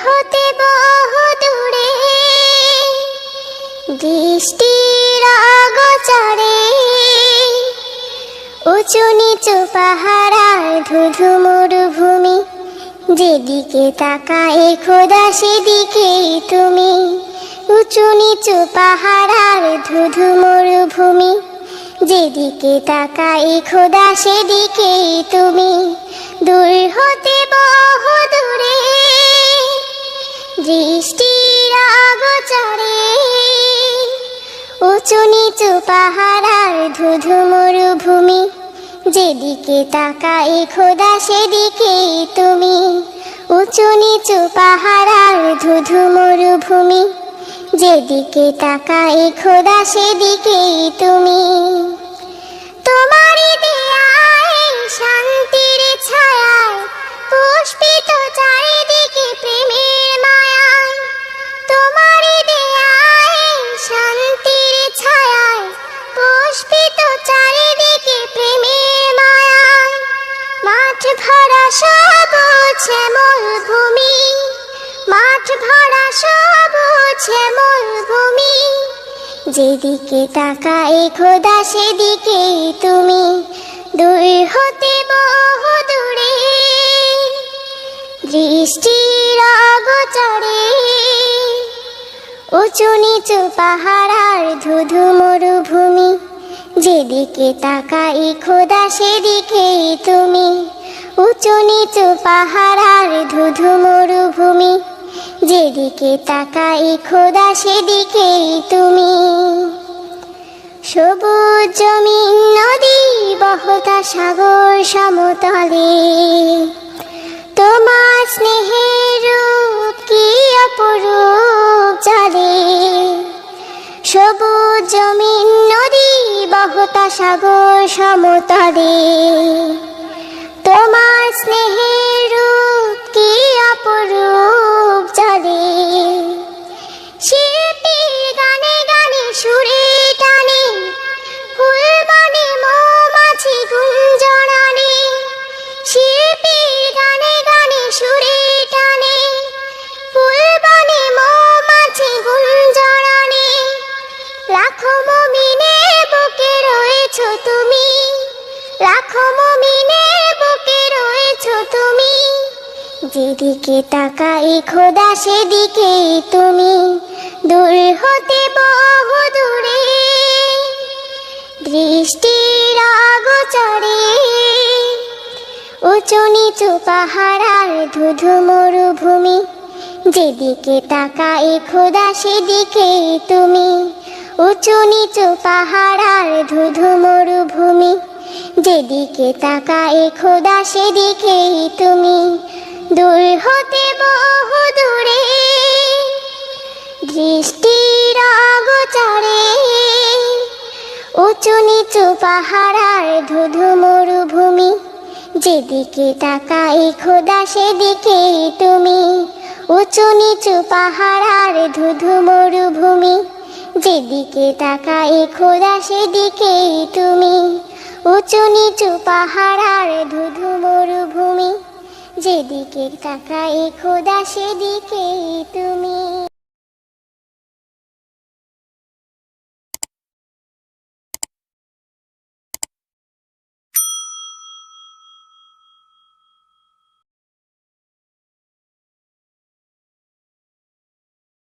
হতে বহু দূরে দৃষ্টির অগোচরে উঁচু নিচু পাহাড় ধুধু মরুভূমি, যেদিকে তাকায় খোদা সেদিকেই তুমি। উঁচু নিচু পাহাড় ধুধু মরুভূমি, যেদিকে তাকায় খোদা সেদিকেই তুমি। দূর হতে বহু দূরে দৃষ্টির অগোচরে উঁচু নিচু পাহাড় ধুধু মরুভূমি, যেদিকে তাকায় খোদা সেদিকেই তুমি। উঁচু নিচু পাহাড় ধুধু মরুভূমি, যেদিকে তাকায় খোদা সেদিকেই তুমি। তোমারই দেয়ায় শান্তির ছায়ায় পুষ্পিত চারিদিকে প্রেমের মায়ায়। তোমারই দেয়ায় শান্তির ছায়ায় পুষ্পিত চারিদিকে প্রেমের মায়ায়। মাঠ ভরা সবুজ শ্যামল ভূমি, মাঠ ভরা সবুজ শ্যামল ভূমি, যেদিকে তাকায় খোদা সেদিকেই তুমি। দূর হতে বহু দূরে দৃষ্টির অগোচরে উঁচু নিচু পাহাড় ধুধু মরুভূমি, যেদিকে তাকায় খোদা সেদিকেই তুমি। উঁচু নিচু পাহাড় ধুধু মরুভূমি, যেদিকে তাকায় খোদা সেদিকেই তুমি। সবুজ জমিন নদী বহতা সাগর সমতলে, তোমার স্নেহের রূপ কি অপরূপ চলে। সবুজ জমিন নদী বহতা সাগর সমতলে, তোমার স্নেহের রূপ কি অপরূপ চলে। শিল্পীর গানে গানে সুরে টানে ফুল মানে মৌমাছি গুঞ্জরানে। শিল্পীর গানে গানে সুরে টানে ফুল মানে মৌমাছি গুঞ্জরানে। লাখো মুমিনের বুকে রয়েছো তুমি, লাখো মুমিনের বুকে রয়েছো তুমি, যেদিকে তাকায় খোদা সেদিকেই তুমি। দূর হতে বহু দূরে দৃষ্টির অগোচরে উঁচু নিচু পাহাড় ধুধু মরুভূমি, যেদিকে তাকায় খোদা সেদিকেই তুমি। উঁচু নিচু পাহাড় ধুধু মরুভূমি, যেদিকে তাকায় খোদা সেদিকেই তুমি। দূর হতে বহু দূরে দৃষ্টির অগোচরে উঁচু নিচু পাহাড় ধুধু মরুভূমি, যেদিকে তাকায় খোদা সেদিকেই তুমি। উঁচু নিচু পাহাড় ধুধু মরুভূমি, যেদিকে তাকায় খোদা সেদিকেই তুমি। উঁচু নিচু পাহাড় ধুধু মরুভূমি, যেদিকে তাকায় খোদা সেদিকেই তুমি।